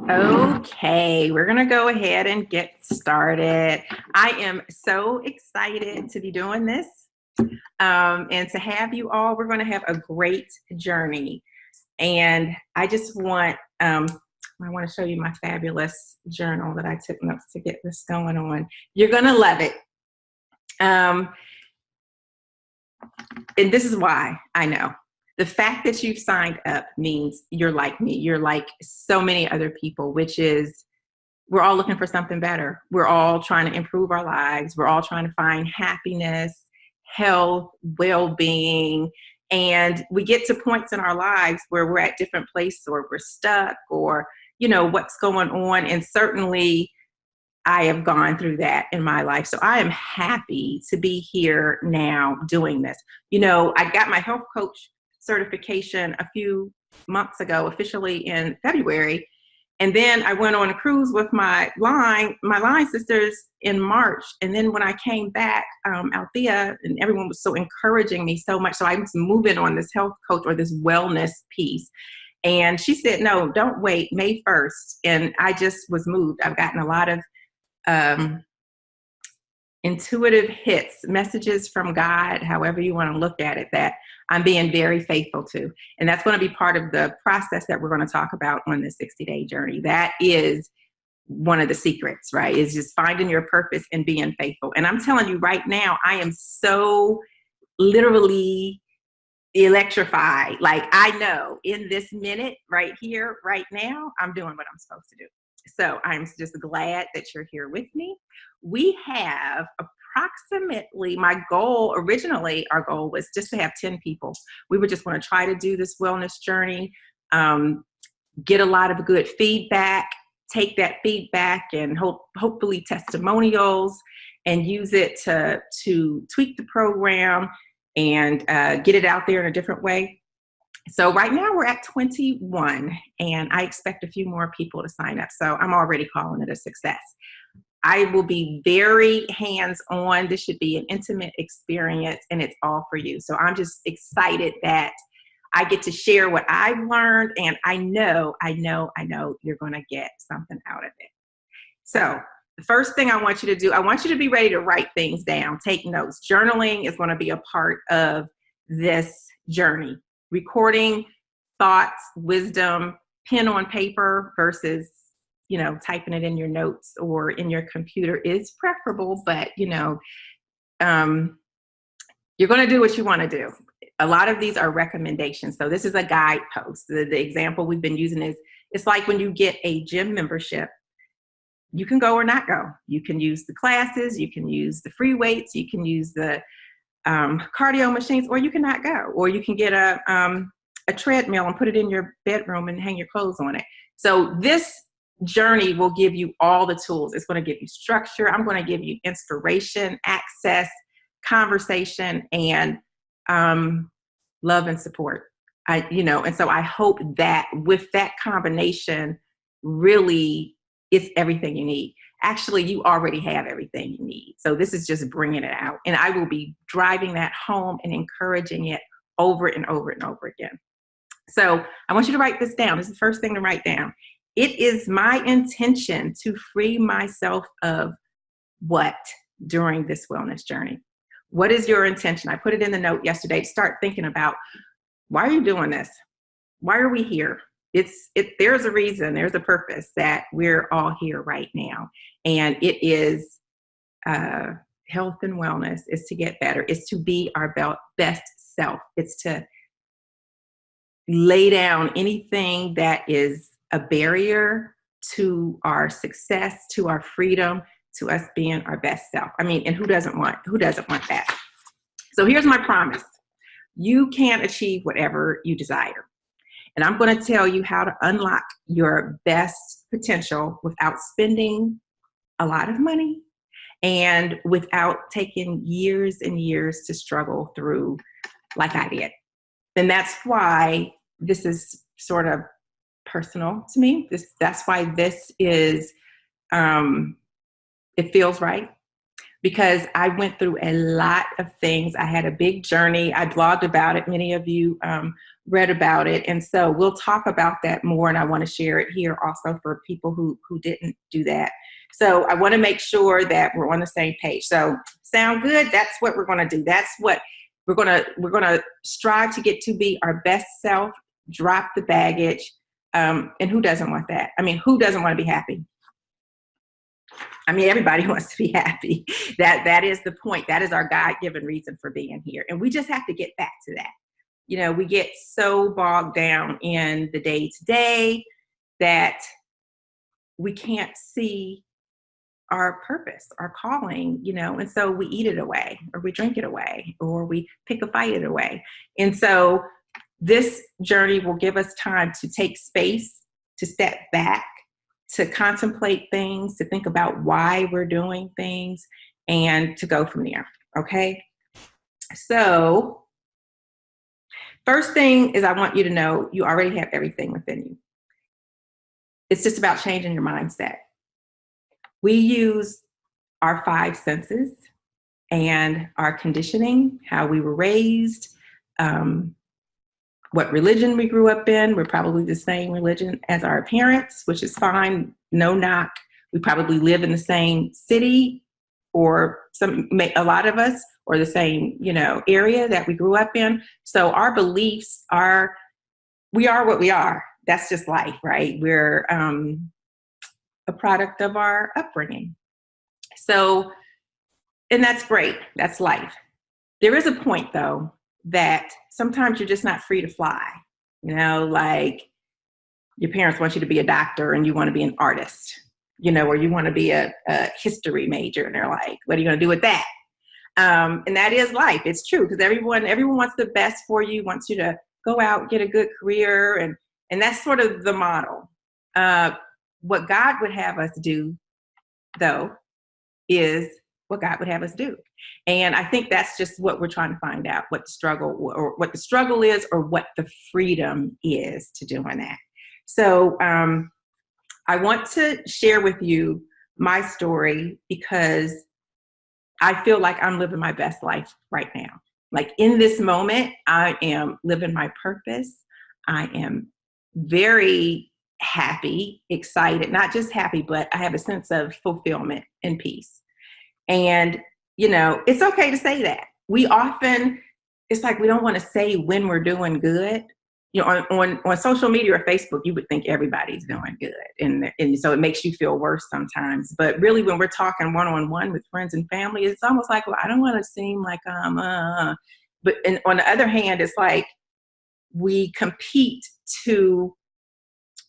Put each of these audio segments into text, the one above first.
Okay, we're going to go ahead and get started. I am so excited to be doing this and to have you all. We're going to have a great journey. And I want to show you my fabulous journal that I took notes to get this going on. You're going to love it. And this is why I know. The fact that you've signed up means you're like me. You're like so many other people, which is we're all looking for something better. We're all trying to improve our lives. We're all trying to find happiness, health, well-being. And we get to points in our lives where we're at different places or we're stuck or, what's going on. And certainly I have gone through that in my life. So I am happy to be here now doing this. I got my health coach certification a few months ago, officially in February. And then I went on a cruise with my line sisters in March. And then when I came back, Althea and everyone was so encouraging me so much. So I was moving on this health coach or this wellness piece. And she said, no, don't wait, May 1st. And I just was moved. I've gotten a lot of intuitive hits, messages from God, however you want to look at it, that I'm being very faithful to. And that's going to be part of the process that we're going to talk about on this 60-day journey. That is one of the secrets, right? Is just finding your purpose and being faithful. And I'm telling you right now, I am so literally electrified. Like I know in this minute right here, right now, I'm doing what I'm supposed to do. So I'm just glad that you're here with me. We have approximately, our goal was just to have 10 people. We were just going to try to do this wellness journey, get a lot of good feedback, take that feedback and hopefully testimonials and use it to tweak the program and get it out there in a different way. So right now we're at 21 and I expect a few more people to sign up. So I'm already calling it a success. I will be very hands-on. This should be an intimate experience and it's all for you. So I'm just excited that I get to share what I've learned and I know you're going to get something out of it. So the first thing I want you to do, I want you to be ready to write things down, take notes. Journaling is going to be a part of this journey. Recording thoughts, wisdom, pen on paper versus, typing it in your notes or in your computer is preferable, but, you're going to do what you want to do. A lot of these are recommendations. So this is a guidepost. The example we've been using is, it's like when you get a gym membership, you can go or not go. You can use the classes, you can use the free weights, you can use the cardio machines, or you cannot go, or you can get a treadmill and put it in your bedroom and hang your clothes on it. So this journey will give you all the tools. It's going to give you structure. I'm going to give you inspiration, access, conversation, and love and support. And so I hope that with that combination, really it's everything you need. Actually, you already have everything you need. So this is just bringing it out. And I will be driving that home and encouraging it over and over and over again. So I want you to write this down. This is the first thing to write down. It is my intention to free myself of what during this wellness journey? What is your intention? I put it in the note yesterday to start thinking about, why are you doing this? Why are we here? There's a reason, there's a purpose that we're all here right now. And it is health and wellness. It's to get better. It's to be our best self. It's to lay down anything that is a barrier to our success, to our freedom, to us being our best self. And who doesn't want that? So here's my promise. You can achieve whatever you desire. And I'm going to tell you how to unlock your best potential without spending a lot of money and without taking years and years to struggle through like I did. And that's why this is sort of personal to me. That's why this is, it feels right. Because I went through a lot of things. I had a big journey. I blogged about it. Many of you read about it. And so we'll talk about that more. And I want to share it here also for people who didn't do that. So I want to make sure that we're on the same page. So sound good? That's what we're going to do. That's what we're going to strive to get to be our best self, drop the baggage. And who doesn't want that? I mean, who doesn't want to be happy? I mean, everybody wants to be happy. That is the point. That is our God-given reason for being here. And we just have to get back to that. You know, we get so bogged down in the day-to-day that we can't see our purpose, our calling, you know, and so we eat it away, or we drink it away, or we pick a fight it away. And so this journey will give us time to take space, to step back, to contemplate things, to think about why we're doing things, and to go from there. Okay. So first thing is, I want you to know you already have everything within you. It's just about changing your mindset. We use our 5 senses and our conditioning, how we were raised, what religion we grew up in. We're probably the same religion as our parents, which is fine, no knock. We probably live in the same city, or a lot of us, or the same, you know, area that we grew up in. So our beliefs we are what we are. That's just life, right? We're a product of our upbringing. So, and that's great. That's life. There is a point, though, that sometimes you're just not free to fly. You know, like your parents want you to be a doctor and you want to be an artist, you know, or you want to be a history major, and they're like, what are you going to do with that? And that is life. It's true, because everyone wants the best for you, wants you to go out, get a good career, and that's sort of the model. What God would have us do, though, is what God would have us do. And I think that's just what we're trying to find out, what the struggle is, or what the freedom is to doing that. So I want to share with you my story, because I feel like I'm living my best life right now. Like in this moment, I am living my purpose. I am very happy, excited, not just happy, but I have a sense of fulfillment and peace. And, you know, it's okay to say that. It's like we don't want to say when we're doing good. You know, on social media or Facebook, you would think everybody's doing good. And so it makes you feel worse sometimes. But really, when we're talking one-on-one with friends and family, it's almost like, well, I don't want to seem like But on the other hand, it's like we compete to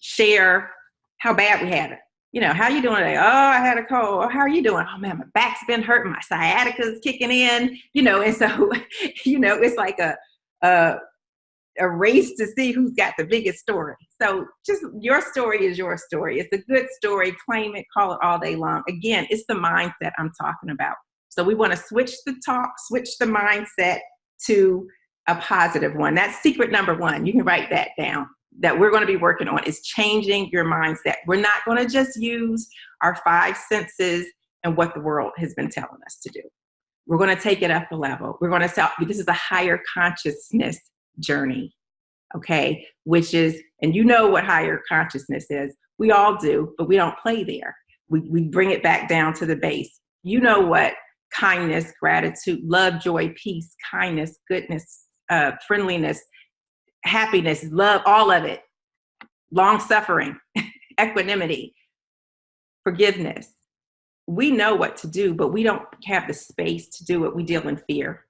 share how bad we had it. You know, how you doing today? Oh, I had a cold. Oh, how are you doing? Oh man, my back's been hurting. My sciatica's kicking in. You know, and so, you know, it's like a race to see who's got the biggest story. So just your story is your story. It's a good story. Claim it, call it all day long. Again, it's the mindset I'm talking about. So we want to switch the mindset to a positive one. That's secret number 1. You can write that down, that we're going to be working on, is changing your mindset. We're not going to just use our 5 senses and what the world has been telling us to do. We're going to take it up a level. We're going to say, this is a higher consciousness journey, okay? Which is, and you know what higher consciousness is. We all do, but we don't play there. We bring it back down to the base. You know what kindness, gratitude, love, joy, peace, kindness, goodness, friendliness, happiness, love, all of it, long suffering, equanimity, forgiveness. We know what to do, but we don't have the space to do it. We deal in fear.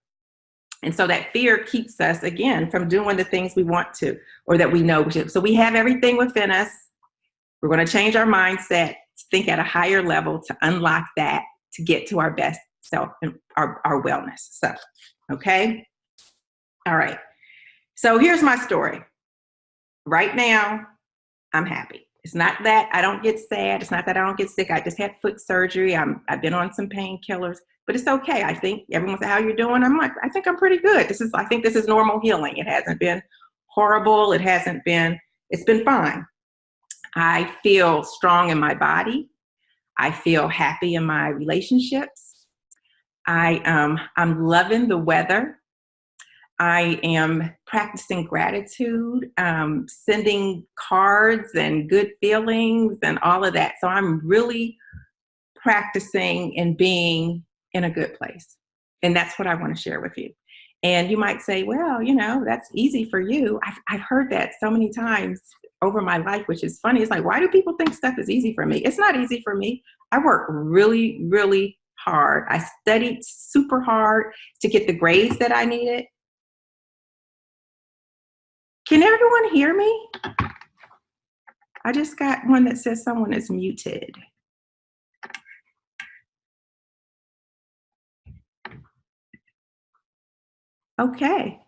And so that fear keeps us, again, from doing the things we want to, or that we know we should. So we have everything within us. We're going to change our mindset, think at a higher level to unlock that, to get to our best self and our wellness. So, okay. All right. So here's my story. Right now, I'm happy. It's not that I don't get sad. It's not that I don't get sick. I just had foot surgery. I've been on some painkillers, but it's okay. I think everyone says, how you doing? I'm like, I think I'm pretty good. I think this is normal healing. It hasn't been horrible. It's been fine. I feel strong in my body. I feel happy in my relationships. I'm loving the weather. I am practicing gratitude, sending cards and good feelings and all of that. So I'm really practicing and being in a good place. And that's what I want to share with you. And you might say, well, that's easy for you. I've heard that so many times over my life, which is funny. It's like, why do people think stuff is easy for me? It's not easy for me. I work really, really hard. I studied super hard to get the grades that I needed. Can everyone hear me? I just got one that says someone is muted. Okay.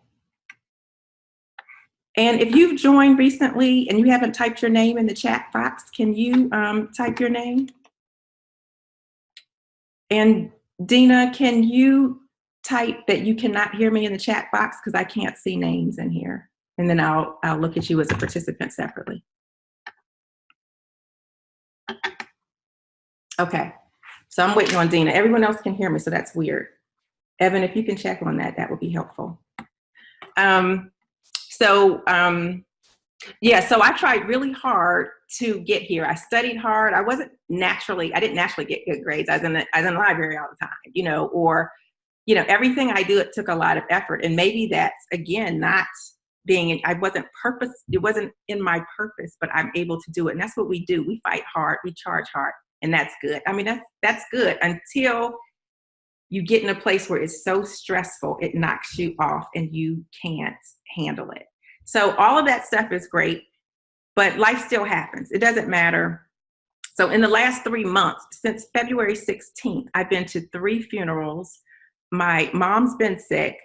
And if you've joined recently and you haven't typed your name in the chat box, can you type your name? And Dina, can you type that you cannot hear me in the chat box because I can't see names in here? And then I'll look at you as a participant separately. Okay, so I'm waiting on Dina. Everyone else can hear me, so that's weird. Evan, if you can check on that, that would be helpful. Yeah, so I tried really hard to get here. I studied hard. I didn't naturally get good grades. I was in the library all the time, everything I do, it took a lot of effort. And maybe that's, again, not being, it wasn't in my purpose, but I'm able to do it. And that's what we do. We fight hard, we charge hard, and that's good. I mean, that's good until you get in a place where it's so stressful, it knocks you off and you can't handle it. So all of that stuff is great, but life still happens. It doesn't matter. So in the last 3 months, since February 16th, I've been to 3 funerals. My mom's been sick,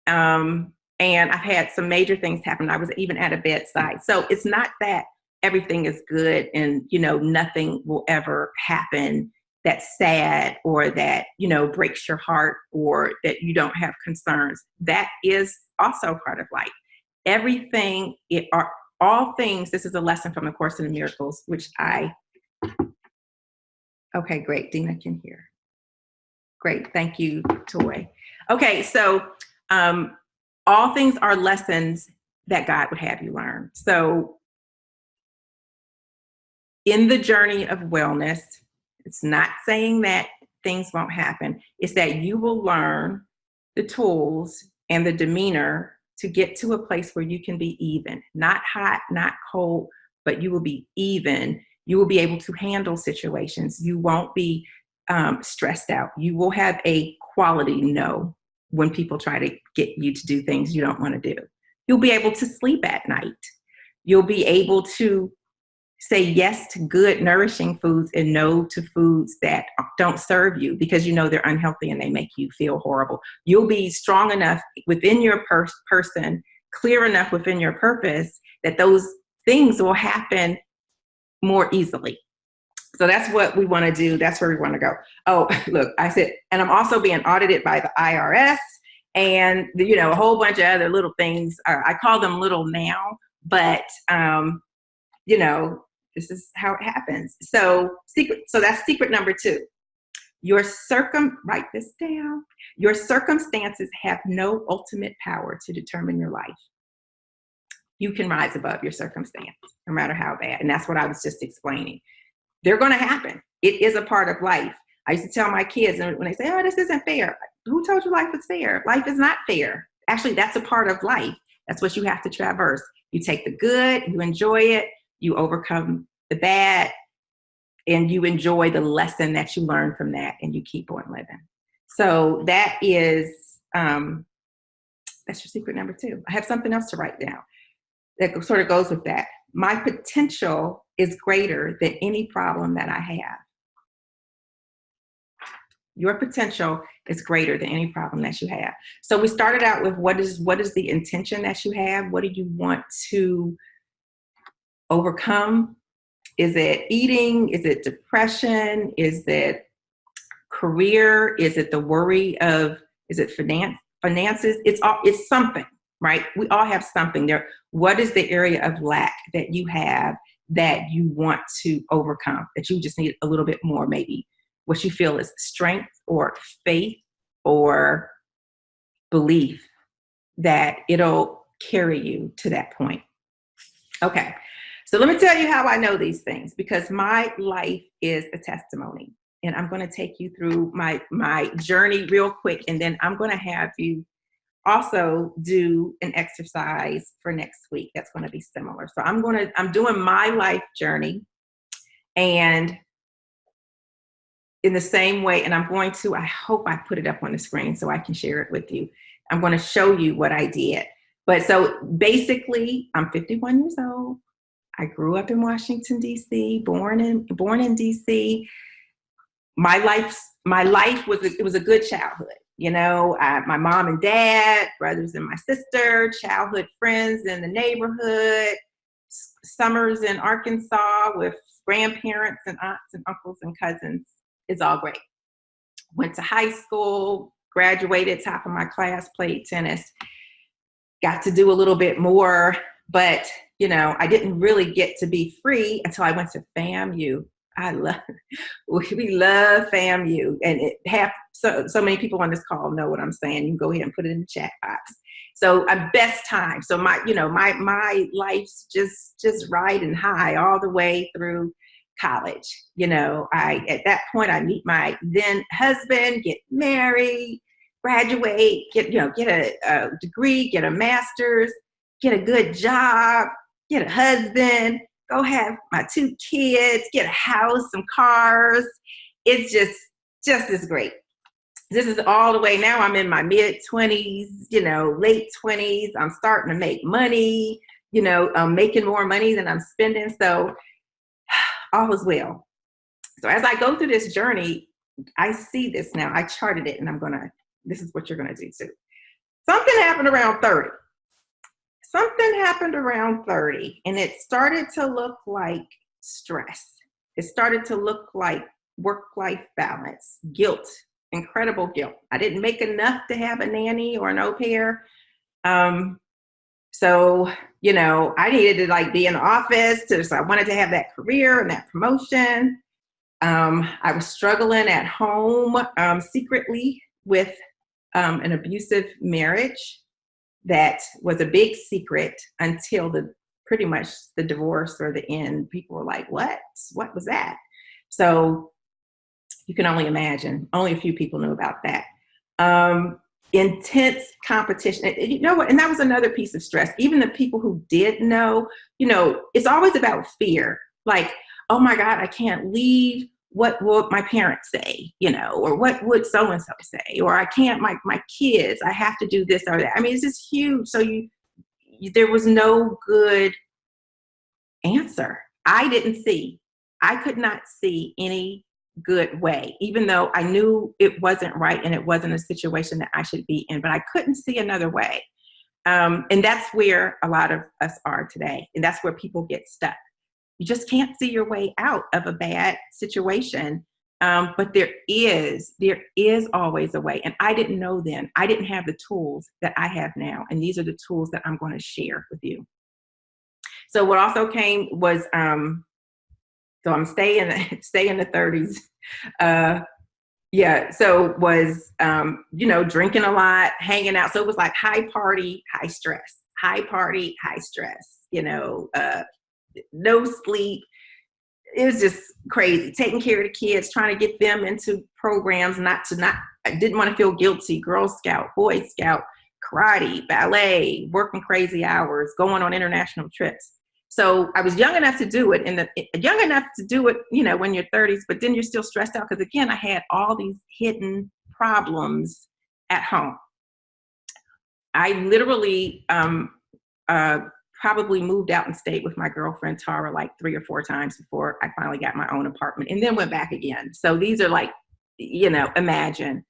and I've had some major things happen. I was even at a bedside. So it's not that everything is good and, nothing will ever happen that's sad or that, breaks your heart or that you don't have concerns. That is also part of life. Everything, all things, this is a lesson from the Course in Miracles, okay, great, Dina can hear. Great, thank you, Toy. Okay, so all things are lessons that God would have you learn. So in the journey of wellness, it's not saying that things won't happen. It's that you will learn the tools and the demeanor to get to a place where you can be even, not hot, not cold, but you will be even. You will be able to handle situations. You won't be stressed out. You will have a quality no when people try to get you to do things you don't want to do. You'll be able to sleep at night. You'll be able to say yes to good, nourishing foods and no to foods that don't serve you because they're unhealthy and they make you feel horrible. You'll be strong enough within your person, clear enough within your purpose that those things will happen more easily. So that's what we want to do. That's where we want to go. Oh, look, I said, and I'm also being audited by the IRS and, a whole bunch of other little things. I call them little now, but, this is how it happens. So that's secret number 2. Write this down. Your circumstances have no ultimate power to determine your life. You can rise above your circumstance, no matter how bad. And that's what I was just explaining. They're going to happen. It is a part of life. I used to tell my kids, and when they say, oh, this isn't fair. Who told you life is fair? Life is not fair. Actually, that's a part of life. That's what you have to traverse. You take the good, you enjoy it, you overcome the bad, and you enjoy the lesson that you learn from that, and you keep on living. So that is, that's your secret number 2. I have something else to write down that sort of goes with that. My potential is greater than any problem that I have. Your potential is greater than any problem that you have. So we started out with what is the intention that you have? What do you want to overcome? Is it eating? Is it depression? Is it career? Is it the worry of, is it finances? It's something, right? We all have something there. What is the area of lack that you have that you want to overcome, that you just need a little bit more, maybe what you feel is strength or faith or belief that it'll carry you to that point. Okay. So let me tell you how I know these things, because my life is a testimony. And I'm going to take you through my journey real quick. And then I'm going to have you also do an exercise for next week that's going to be similar. So I'm doing my life journey, and in the same way, and I hope I put it up on the screen so I can share it with you. I'm going to show you what I did. But so basically, I'm 51 years old. I grew up in Washington, D.C., born in D.C. My life was a good childhood. You know, my mom and dad, brothers and my sister, childhood friends in the neighborhood, summers in Arkansas with grandparents and aunts and uncles and cousins. It's all great. Went to high school, graduated top of my class, played tennis, got to do a little bit more, but you know, I didn't really get to be free until I went to FAMU. We love FAMU, and so many people on this call know what I'm saying. You can go ahead and put it in the chat box. So best time. So my life's just riding high all the way through college. You know, at that point I meet my then husband, get married, graduate, get a degree, get a master's, get a good job, get a husband, go have my 2 kids, get a house, some cars. It's just as great. This is all the way now. I'm in my mid-20s, late 20s. I'm starting to make money, I'm making more money than I'm spending. So all is well. So as I go through this journey, I see this now. I charted it, and this is what you're going to do too. Something happened around 30. And it started to look like stress. It started to look like work-life balance, guilt, incredible guilt. I didn't make enough to have a nanny or an au pair. So, I needed to be in the office. So I wanted to have that career and that promotion. I was struggling at home secretly with an abusive marriage. That was a big secret until pretty much the divorce or the end. People were like, what was that? So you can only imagine. Only a few people knew about that. Intense competition. You know what? And that was another piece of stress. Even the people who did know, it's always about fear. Like, oh my God, I can't leave. What will my parents say, or what would so-and-so say, or I can't, my kids, I have to do this or that. I mean, it's just huge. So there was no good answer. I could not see any good way, even though I knew it wasn't right and it wasn't a situation that I should be in, but I couldn't see another way. And that's where a lot of us are today. And that's where people get stuck. You just can't see your way out of a bad situation. But there is always a way. And I didn't know then. I didn't have the tools that I have now. And these are the tools that I'm going to share with you. So what also came was, so I'm stay in the 30s. So was, drinking a lot, hanging out. So it was like high party, high stress, high party, high stress, no sleep. It was just crazy. Taking care of the kids, trying to get them into programs, I didn't want to feel guilty. Girl Scout, Boy Scout, karate, ballet, working crazy hours, going on international trips. So I was young enough to do it, when you're 30s, but then you're still stressed out because, again, I had all these hidden problems at home. I literally probably moved out and stayed with my girlfriend Tara like 3 or 4 times before I finally got my own apartment, and then went back again. So these are imagine.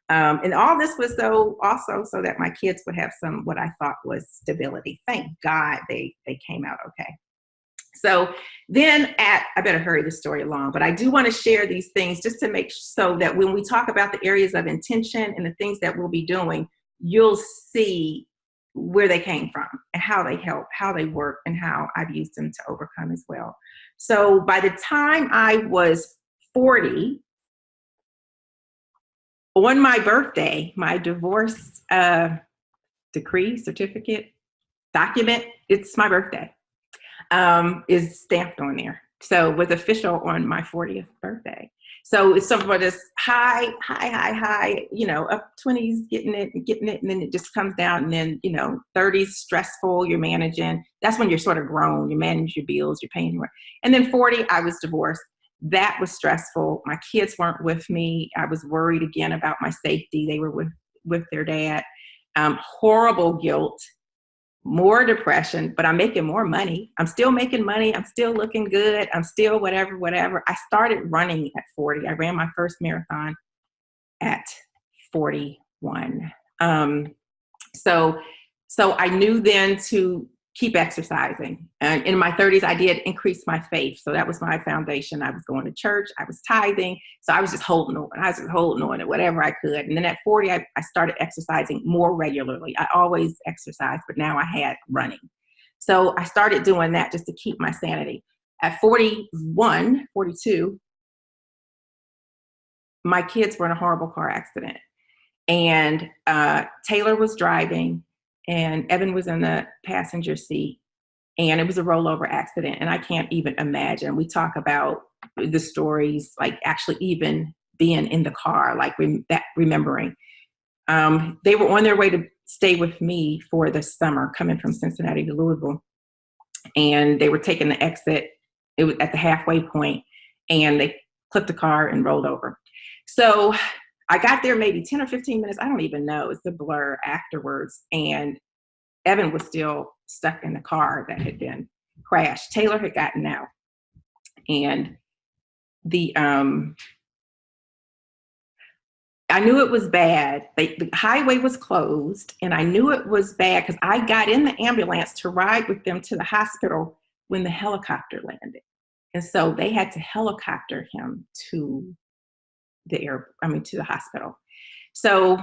And all this was also so that my kids would have what I thought was stability. Thank God they came out okay. So then I better hurry the story along, but I do want to share these things just to make so that when we talk about the areas of intention and the things that we'll be doing, you'll see where they came from and how they help, how they work, and how I've used them to overcome as well. So by the time I was 40, on my birthday, my divorce decree, certificate, document, it's my birthday, is stamped on there. So it was official on my 40th birthday. So it's something about this high, up 20s, getting it, and then it just comes down, and then, 30s, stressful, you're managing. That's when you're sort of grown, you manage your bills, you're paying your rent. And then 40, I was divorced. That was stressful. My kids weren't with me. I was worried again about my safety. They were with their dad. Horrible guilt, more depression, but I'm making more money. I'm still making money. I'm still looking good. I'm still whatever. I started running at 40. I ran my first marathon at 41. So I knew then to keep exercising. And in my 30s, I did increase my faith. So that was my foundation. I was going to church. I was tithing. So I was just holding on. I was just holding on to whatever I could. And then at 40, I started exercising more regularly. I always exercised, but now I had running. So I started doing that just to keep my sanity. At 41, 42, my kids were in a horrible car accident. And Taylor was driving, and Evan was in the passenger seat, and it was a rollover accident. And I can't even imagine. We talk about the stories, like actually even being in the car, like remembering. They were on their way to stay with me for the summer, coming from Cincinnati to Louisville. And they were taking the exit. It was at the halfway point, and they clipped the car and rolled over. So I got there maybe 10 or 15 minutes. I don't even know. It's a blur afterwards. And Evan was still stuck in the car that had been crashed. Taylor had gotten out. And I knew it was bad. The highway was closed, and I knew it was bad because I got in the ambulance to ride with them to the hospital when the helicopter landed. And so they had to helicopter him to to the hospital. So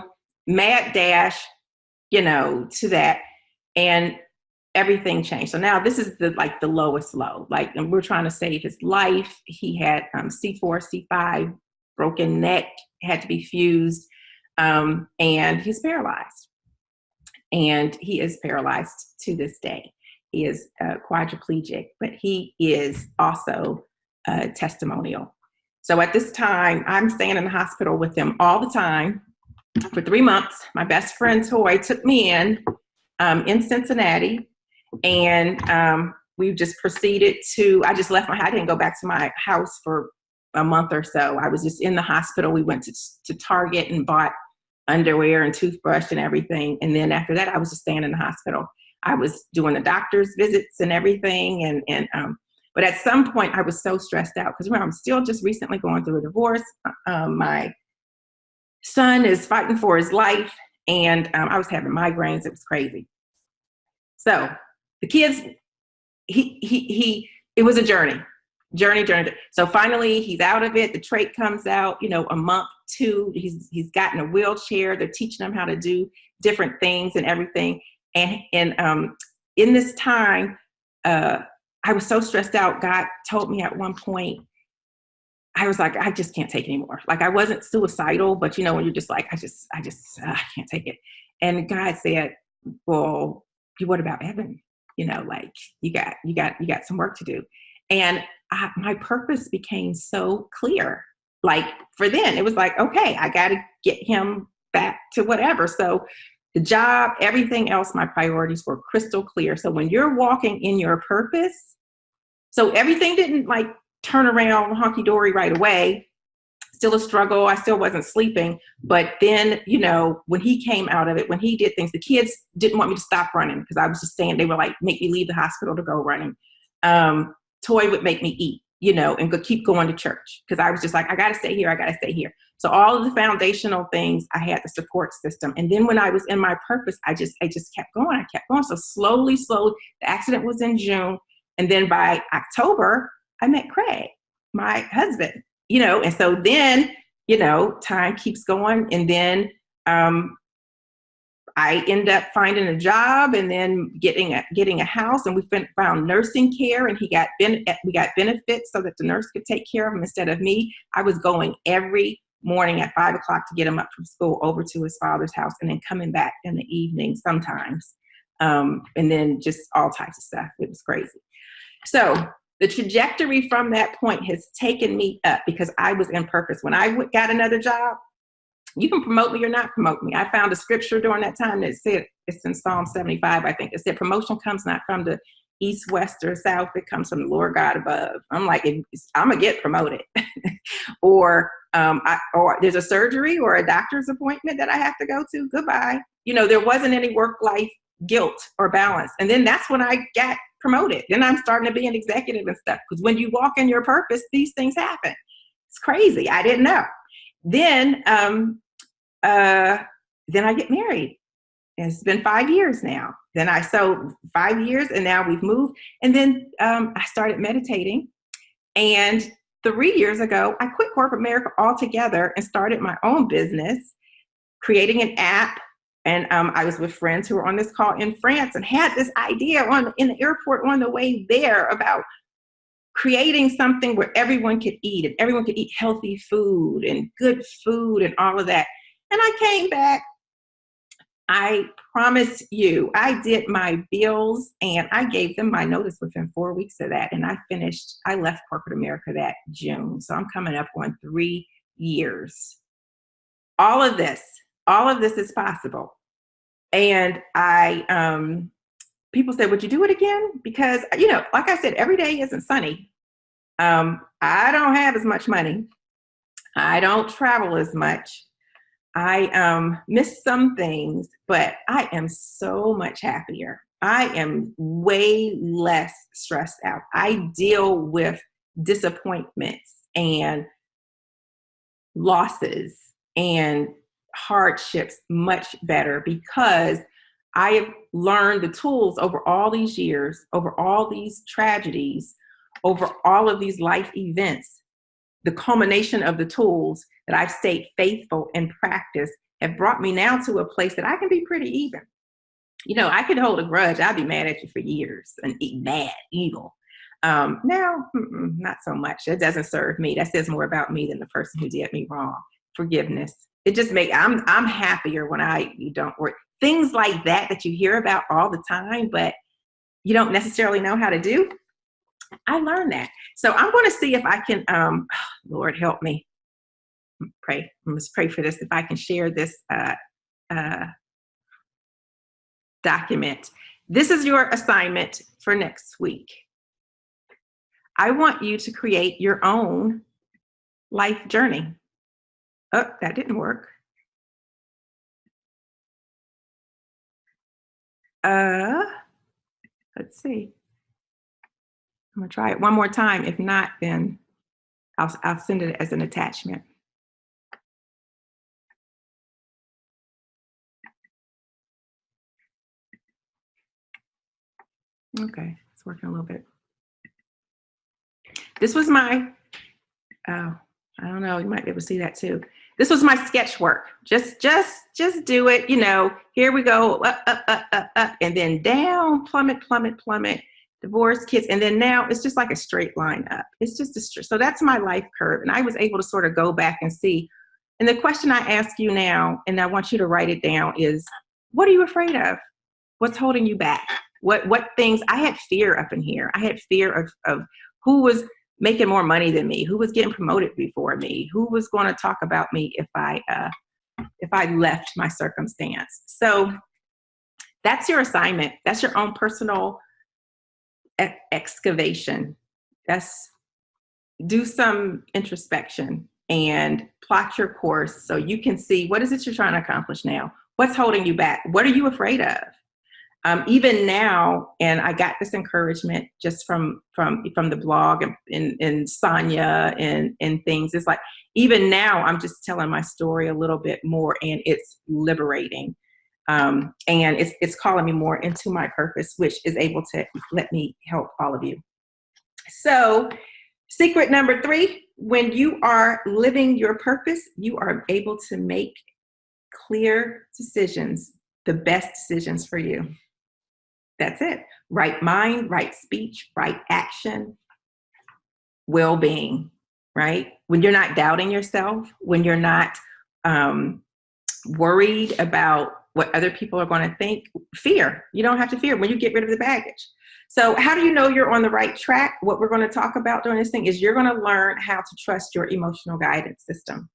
mad dash, to that, and everything changed. So now this is the lowest low, and we're trying to save his life. He had C4, C5, broken neck, had to be fused, and he's paralyzed. And he is paralyzed to this day. He is quadriplegic, but he is also testimonial. So at this time, I'm staying in the hospital with them all the time for 3 months. My best friend, Toy, took me in Cincinnati, and we just proceeded I just left I didn't go back to my house for a month or so. I was just in the hospital. We went to Target and bought underwear and toothbrush and everything. And then after that, I was just staying in the hospital. I was doing the doctor's visits and everything. But at some point, I was so stressed out because I'm still just recently going through a divorce. My son is fighting for his life, and I was having migraines. It was crazy. So the kids, it was a journey. So finally, he's out of it. The trait comes out, a month, 2. He's gotten a wheelchair. They're teaching him how to do different things and everything. And in this time, I was so stressed out. God told me at one point, I was like, I just can't take it anymore. I wasn't suicidal, but when you're just like, I can't take it. And God said, well, what about Evan? You got some work to do. And my purpose became so clear. For then, it was like, okay, I got to get him back to whatever. So the job, everything else, my priorities were crystal clear. So when you're walking in your purpose, so everything didn't turn around hunky-dory right away. Still a struggle. I still wasn't sleeping. But then, when he came out of it, when he did things, the kids didn't want me to stop running because I was just staying. They were make me leave the hospital to go running. Toy would make me eat, and keep going to church because I was just like, I got to stay here. So all of the foundational things, I had the support system. And then when I was in my purpose, I just kept going. So slowly, the accident was in June. And then by October, I met Craig, my husband, and so then, time keeps going. And then I end up finding a job and then getting a house, and we found nursing care, and we got benefits so that the nurse could take care of him instead of me. I was going every morning at 5 o'clock to get him up from school over to his father's house, and then coming back in the evening sometimes. And then just all types of stuff. It was crazy. So the trajectory from that point has taken me up because I was in purpose. When I got another job, you can promote me or not promote me. I found a scripture during that time that said, it's in Psalm 75, I think. It said, promotion comes not from the east, west, or south. It comes from the Lord God above. I'm like, I'm going to get promoted. or there's a surgery or a doctor's appointment that I have to go to. Goodbye. There wasn't any work-life guilt or balance. And then that's when I got promoted. Then I'm starting to be an executive and stuff. Because when you walk in your purpose, these things happen. It's crazy. I didn't know. Then I get married. It's been 5 years now. So 5 years, and now we've moved. And then I started meditating. And 3 years ago, I quit corporate America altogether and started my own business, creating an app. And I was with friends who were on this call in France and had this idea in the airport on the way there about creating something where everyone could eat, and everyone could eat healthy food and good food and all of that. And I came back. I promise you, I did my bills and I gave them my notice within 4 weeks of that. And I left corporate America that June. So I'm coming up on 3 years. All of this is possible. And people said, would you do it again? Because, like I said, every day isn't sunny. I don't have as much money. I don't travel as much. I miss some things, but I am so much happier. I am way less stressed out. I deal with disappointments and losses and hardships much better because I have learned the tools over all these years, over all these tragedies, over all of these life events. The culmination of the tools that I've stayed faithful in practice have brought me now to a place that I can be pretty even. I could hold a grudge. I'd be mad at you for years and mad, evil. Now, not so much. It doesn't serve me. That says more about me than the person who did me wrong. Forgiveness. It just I'm happier when you don't work. Things like that you hear about all the time, but you don't necessarily know how to do. I learned that. So I'm going to see if I can, Lord help me. Pray. Let's pray for this. If I can share this document. This is your assignment for next week. I want you to create your own life journey. Oh, that didn't work. Let's see. I'm gonna try it one more time. If not, then I'll send it as an attachment. Okay, it's working a little bit. This was my, I don't know, you might be able to see that too. This was my sketch work. Just do it, here we go, up, and then down, plummet, divorce, kids, and then now it's just like a straight line up. It's just so that's my life curve. And I was able to sort of go back and see. And the question I ask you now, and I want you to write it down, is what are you afraid of? What's holding you back? What things? I had fear up in here. I had fear of who was making more money than me, who was getting promoted before me, who was going to talk about me if I left my circumstance. So that's your assignment. That's your own personal excavation. Do some introspection and plot your course so you can see what is it you're trying to accomplish now. What's holding you back? What are you afraid of? Even now, and I got this encouragement just from the blog and Sonia and things. It's like, even now, I'm just telling my story a little bit more, and it's liberating. And it's calling me more into my purpose, which is able to let me help all of you. So, secret number 3, when you are living your purpose, you are able to make clear decisions, the best decisions for you. That's it. Right mind, right speech, right action, well-being. right? When you're not doubting yourself, when you're not worried about what other people are going to think. Fear. You don't have to fear when you get rid of the baggage. So how do you know you're on the right track? What we're going to talk about during this thing is you're going to learn how to trust your emotional guidance system,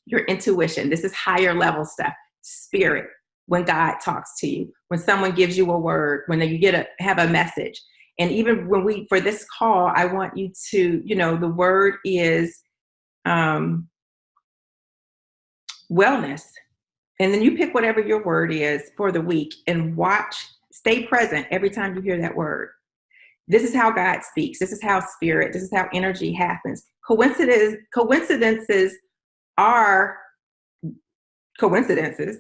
your intuition. This is higher level stuff. Spirit, when God talks to you, when someone gives you a word, when you have a message. And even when for this call, I want you to, the word is wellness. And then you pick whatever your word is for the week and stay present every time you hear that word. This is how God speaks. This is how this is how energy happens. Coincidences are coincidences,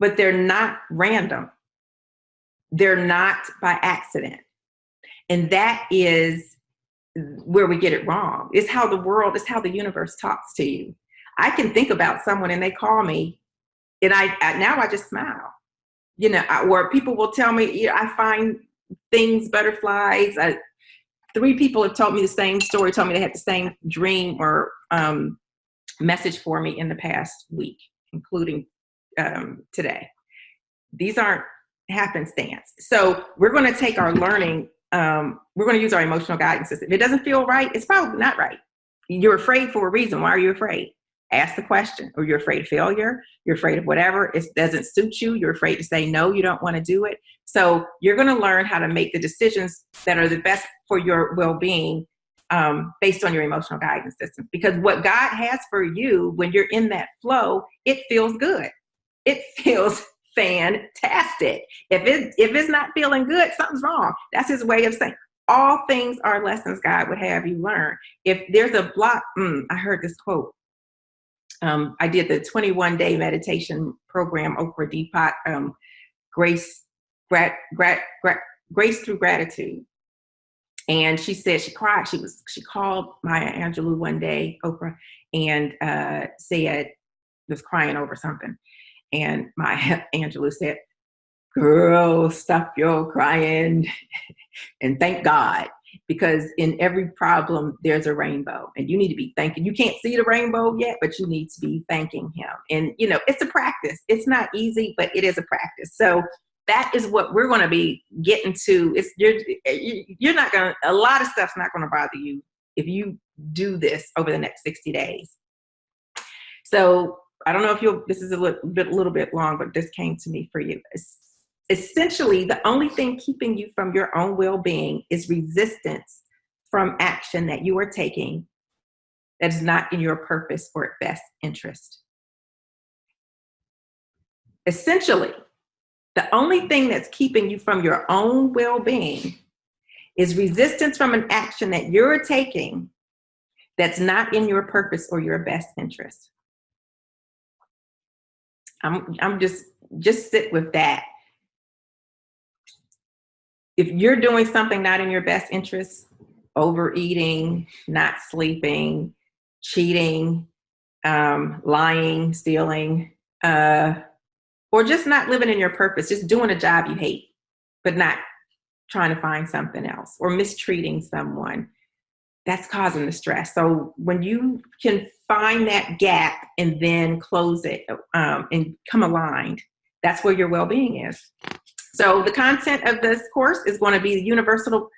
but they're not random. They're not by accident. And that is where we get it wrong. It's how the universe talks to you. I can think about someone and they call me, and now I just smile, or people will tell me, I find things, butterflies. 3 people have told me the same story, told me they had the same dream or message for me in the past week, including today. These aren't happenstance. So we're going to take our learning, we're going to use our emotional guidance system. If it doesn't feel right, it's probably not right. You're afraid for a reason. Why are you afraid? Ask the question. Or you're afraid of failure. You're afraid of whatever. It doesn't suit you. You're afraid to say no. You don't want to do it. So you're going to learn how to make the decisions that are the best for your well-being based on your emotional guidance system. Because what God has for you when you're in that flow, it feels good. It feels fantastic. If it's not feeling good, something's wrong. That's his way of saying all things are lessons God would have you learn. If there's a block, I heard this quote. I did the 21-day meditation program, Oprah Deepak, Grace Through Gratitude. And she said she cried. She called Maya Angelou one day, Oprah, and was crying over something. And Maya Angelou said, "Girl, stop your crying and thank God. Because in every problem, there's a rainbow, and you need to be thanking. You can't see the rainbow yet, but you need to be thanking him." And, it's a practice. It's not easy, but it is a practice. So that is what we're going to be getting to. You're not going to, a lot of stuff's not going to bother you if you do this over the next 60 days. So I don't know if this is a little bit long, but this came to me for you. Essentially, the only thing keeping you from your own well-being is resistance from action that you are taking that is not in your purpose or best interest. Essentially, the only thing that's keeping you from your own well-being is resistance from an action that you're taking that's not in your purpose or your best interest. I'm just sit with that. If you're doing something not in your best interest, overeating, not sleeping, cheating, lying, stealing, or just not living in your purpose, just doing a job you hate, but not trying to find something else, or mistreating someone, that's causing the stress. So when you can find that gap and then close it and come aligned, that's where your well-being is. So the content of this course is going to be the universal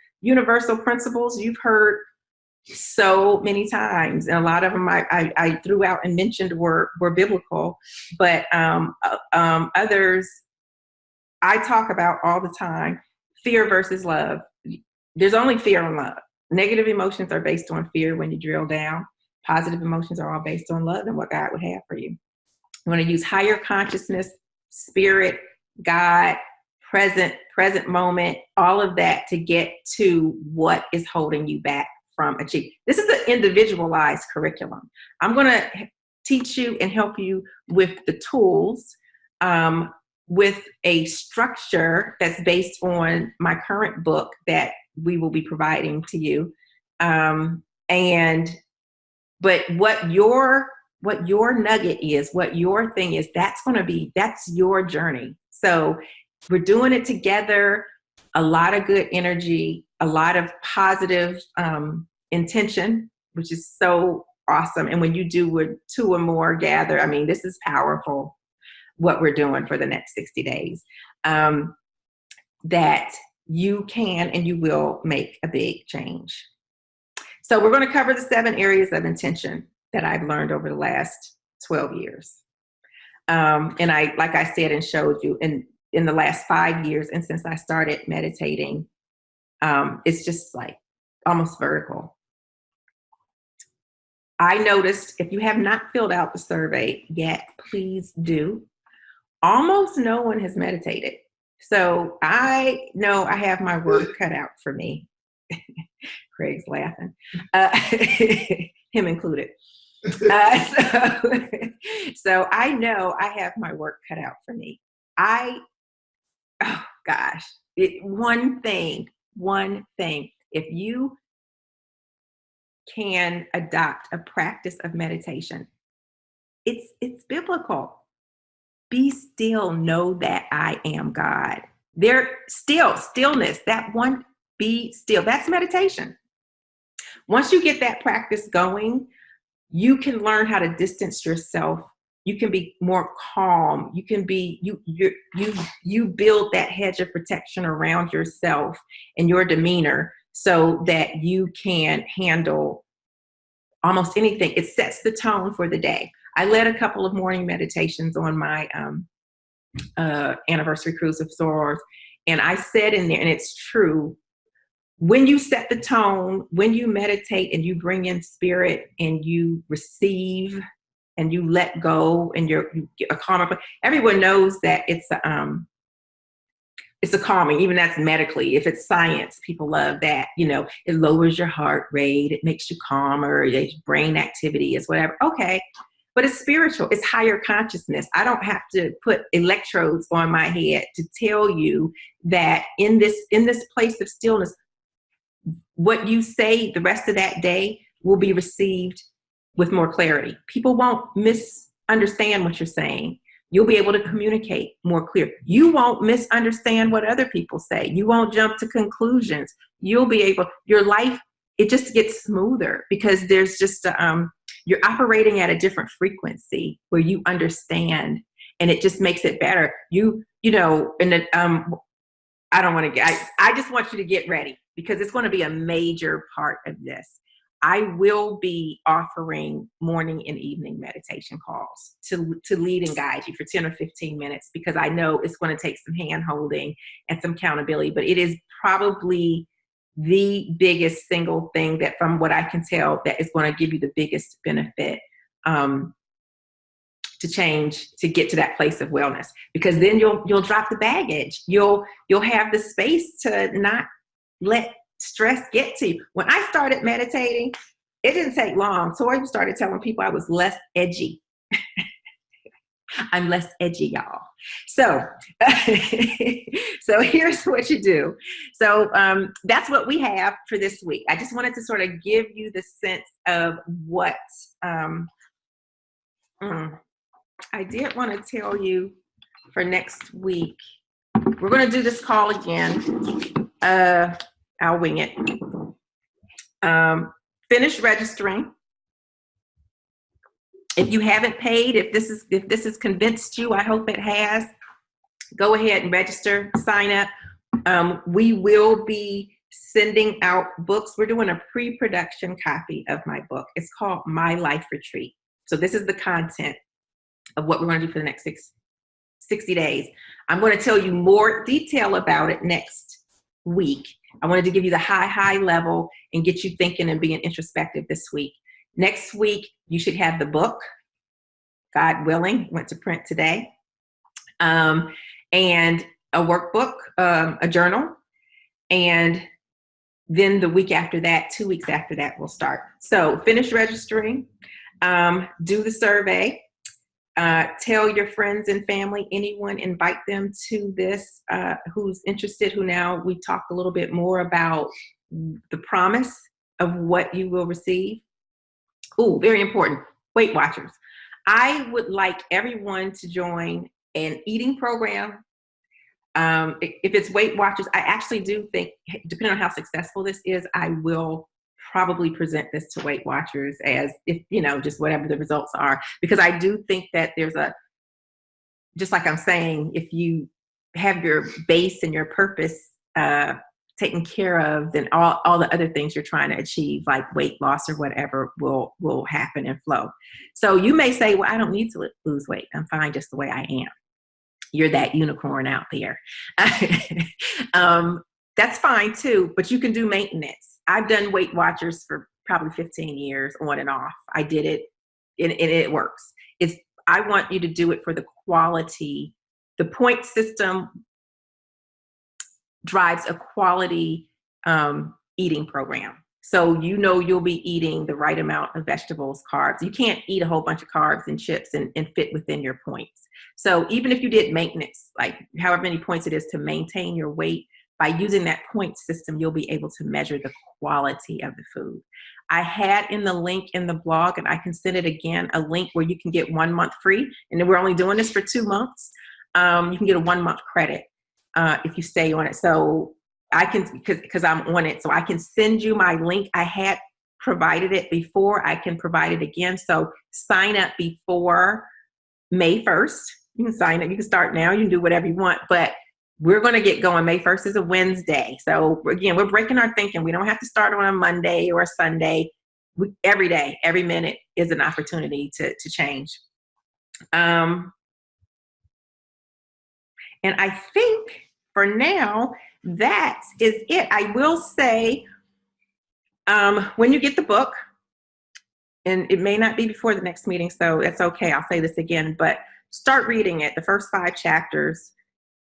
principles you've heard so many times. And a lot of them I threw out and mentioned were biblical, but others I talk about all the time. Fear versus love. There's only fear and love. Negative emotions are based on fear when you drill down. Positive emotions are all based on love and what God would have for you. You want to use higher consciousness, spirit, God, present moment, all of that to get to what is holding you back from achieving. This is an individualized curriculum. I'm going to teach you and help you with the tools, with a structure that's based on my current book that we will be providing to you. But what your nugget is, what your thing is, that's your journey. So we're doing it together, a lot of good energy, a lot of positive intention, which is so awesome. And when you do with 2 or more gather, I mean, this is powerful, what we're doing for the next 60 days, that you can and you will make a big change. So we're going to cover the 7 areas of intention that I've learned over the last 12 years. And I, like I said and showed you, in the last 5 years, and since I started meditating, it's just like almost vertical. I noticed, if you have not filled out the survey yet, please do. Almost no one has meditated. So I know I have my work cut out for me. Craig's laughing, him included. So I know I have my work cut out for me. Oh gosh, one thing, if you can adopt a practice of meditation, it's biblical. Be still, know that I am God. Stillness, that one, be still, that's meditation. Once you get that practice going, you can learn how to distance yourself. You can be more calm. You can be, you build that hedge of protection around yourself and your demeanor so that you can handle almost anything. It sets the tone for the day. I led a couple of morning meditations on my anniversary cruise of sorors. And I said in there, and it's true, when you set the tone, when you meditate and you bring in spirit and you receive and you let go and you get a calmer, everyone knows that it's a calming, even that's medically. If it's science, people love that. You know, it lowers your heart rate. It makes you calmer. Your brain activity is whatever. Okay. But it's spiritual. It's higher consciousness. I don't have to put electrodes on my head to tell you that in this place of stillness, what you say the rest of that day will be received with more clarity. People won't misunderstand what you're saying. You'll be able to communicate more clear. You won't misunderstand what other people say. You won't jump to conclusions. You'll be able, your life, it just gets smoother because there's just, you're operating at a different frequency where you understand, and it just makes it better. You know, and I don't want to get, I just want you to get ready because it's going to be a major part of this. I will be offering morning and evening meditation calls to lead and guide you for 10 or 15 minutes because I know it's going to take some hand holding and some accountability, but it is probably the biggest single thing that, from what I can tell, that is going to give you the biggest benefit to change, to get to that place of wellness, because then you'll drop the baggage. You'll have the space to not let stress get to you. When I started meditating, it didn't take long. So I started telling people I was less edgy. I'm less edgy, y'all. So, so here's what you do. So that's what we have for this week. I just wanted to sort of give you the sense of what I did want to tell you for next week. We're going to do this call again. I'll wing it. Finish registering. If you haven't paid, if this has convinced you, I hope it has, go ahead and register, sign up. We will be sending out books. We're doing a pre-production copy of my book. It's called My Life Retreat. So this is the content of what we're going to do for the next 60 days. I'm going to tell you more detail about it next week. I wanted to give you the high level and get you thinking and being introspective this week. Next week, you should have the book, God willing, went to print today, and a workbook, a journal, and then the week after that, 2 weeks after that, we'll start. So finish registering, do the survey, tell your friends and family, anyone, invite them to this who's interested, who now we talked a little bit more about the promise of what you will receive. Oh, very important, Weight Watchers. I would like everyone to join an eating program. If it's Weight Watchers, I actually do think, depending on how successful this is, I will probably present this to Weight Watchers as if, just whatever the results are, because I do think that there's just like I'm saying, if you have your base and your purpose taken care of, then all the other things you're trying to achieve, like weight loss or whatever, will happen and flow. So you may say, well, I don't need to lose weight. I'm fine just the way I am. You're that unicorn out there. That's fine too, but you can do maintenance. I've done Weight Watchers for probably 15 years on and off. I did it and it works. I want you to do it for the quality. The point system drives a quality eating program. So you'll be eating the right amount of vegetables, carbs. You can't eat a whole bunch of carbs and chips and fit within your points. So even if you did maintenance, like however many points it is to maintain your weight, by using that point system, you'll be able to measure the quality of the food. I had in the link in the blog, and I can send it again, a link where you can get 1 month free. And we're only doing this for 2 months. You can get a 1 month credit if you stay on it. So I can, because I'm on it, so I can send you my link. I had provided it before. I can provide it again. So sign up before May 1st. You can sign up. You can start now. You can do whatever you want. But we're going to get going. May 1st is a Wednesday. So again, we're breaking our thinking. We don't have to start on a Monday or a Sunday. Every day, every minute is an opportunity to change. And I think for now, that is it. I will say, when you get the book, and it may not be before the next meeting, so it's okay. I'll say this again, but start reading it. The first 5 chapters.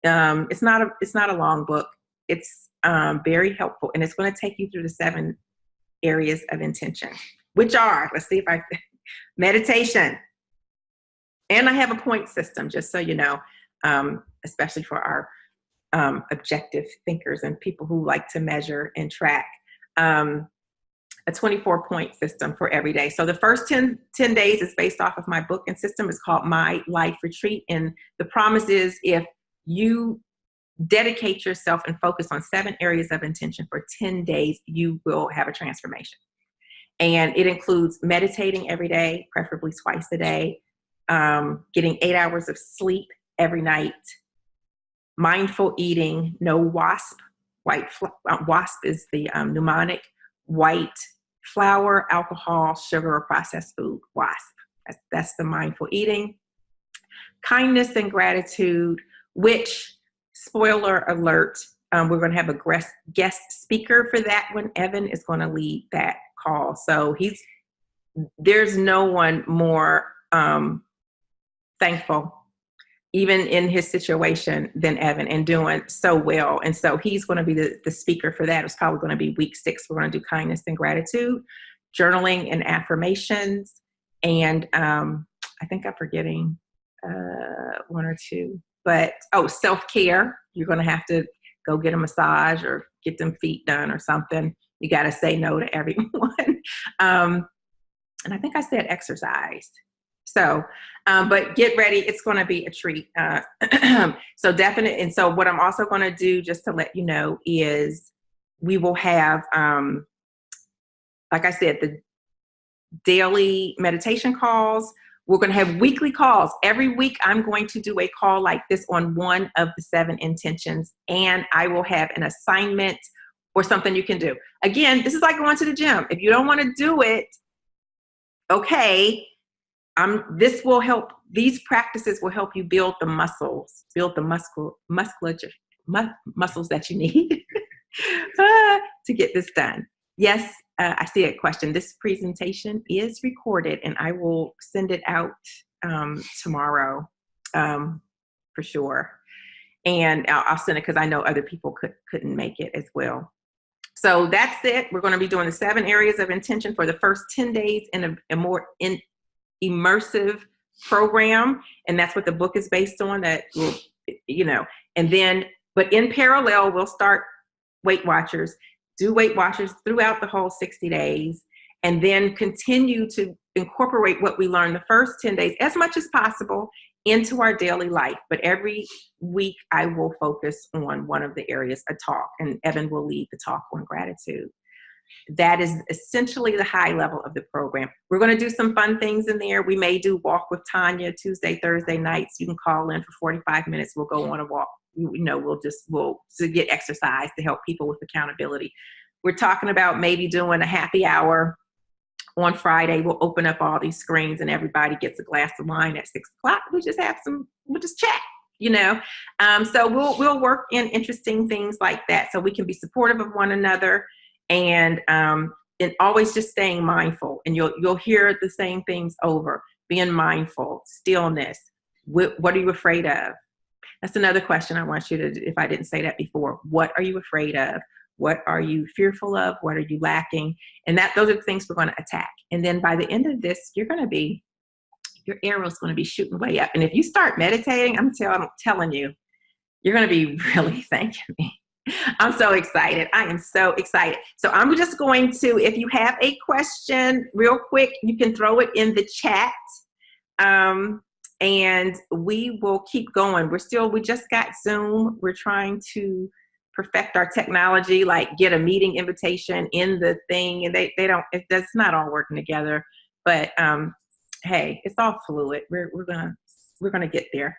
It's not a long book. It's very helpful, and it's going to take you through the 7 areas of intention, which are, let's see if meditation. And I have a point system, just so you know, especially for our objective thinkers and people who like to measure and track. A 24-point system for every day. So the first 10 days is based off of my book and system. It's called My Life Retreat. And the promise is, if you dedicate yourself and focus on 7 areas of intention for 10 days, you will have a transformation. And it includes meditating every day, preferably twice a day, getting 8 hours of sleep every night, mindful eating, no WASP. WASP is the mnemonic: white flour, alcohol, sugar, or processed food. WASP. That's the mindful eating. Kindness and gratitude, which, spoiler alert, we're going to have a guest speaker for that one. Evan is going to lead that call. So there's no one more thankful, even in his situation, than Evan, and doing so well. And so he's going to be the speaker for that. It's probably going to be week 6. We're going to do kindness and gratitude, journaling and affirmations. And I think I'm forgetting 1 or 2. But, self-care. You're going to have to go get a massage or get them feet done or something. You got to say no to everyone. And I think I said exercise. So, but get ready. It's going to be a treat. So definitely. And so what I'm also going to do, just to let you know, is we will have, like I said, the daily meditation calls. We're going to have weekly calls. Every week, I'm going to do a call like this on one of the 7 intentions, and I will have an assignment or something you can do. Again, this is like going to the gym. If you don't want to do it, okay. This will help. These practices will help you build the muscles, muscles that you need to get this done. Yes, I see a question. This presentation is recorded, and I will send it out tomorrow for sure. And I'll send it because I know other people couldn't make it as well. So that's it. We're going to be doing the 7 areas of intention for the first 10 days in a more immersive program. And that's what the book is based on, that will, and then, but in parallel, we'll start Weight Watchers, do Weight Watchers throughout the whole 60 days, and then continue to incorporate what we learned the first 10 days as much as possible into our daily life. But every week I will focus on one of the areas, a talk, and Evan will lead the talk on gratitude. That is essentially the high level of the program. We're going to do some fun things in there. We may do Walk with Tanya Tuesday, Thursday nights. You can call in for 45 minutes. We'll go on a walk. We'll to get exercise to help people with accountability. We're talking about maybe doing a happy hour on Friday. We'll open up all these screens and everybody gets a glass of wine at 6 o'clock. We'll just chat, So we'll work in interesting things like that so we can be supportive of one another, and always just staying mindful. And you'll hear the same things over: being mindful, stillness. What are you afraid of? That's another question I want you to do, if I didn't say that before. What are you afraid of? What are you fearful of? What are you lacking? And those are the things we're going to attack. And then by the end of this, your arrow's going to be shooting way up. And if you start meditating, I'm telling you, you're going to be really thanking me. I'm so excited. I am so excited. So I'm just going to, if you have a question real quick, you can throw it in the chat. And we will keep going. We just got Zoom. We're trying to perfect our technology, like get a meeting invitation in the thing. And it's not all working together, but, hey, it's all fluid. We're going to get there.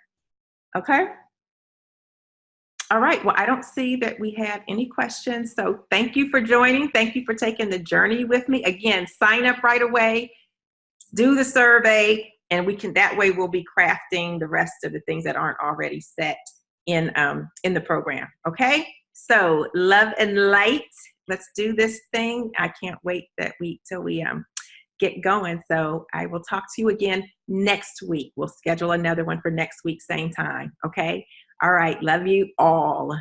Okay. All right. Well, I don't see that we have any questions. So thank you for joining. Thank you for taking the journey with me. Again, sign up right away, do the survey, and that way we'll be crafting the rest of the things that aren't already set in the program. Okay. So love and light. Let's do this thing. I can't wait till we get going. So I will talk to you again next week. We'll schedule another one for next week, same time. Okay. All right. Love you all.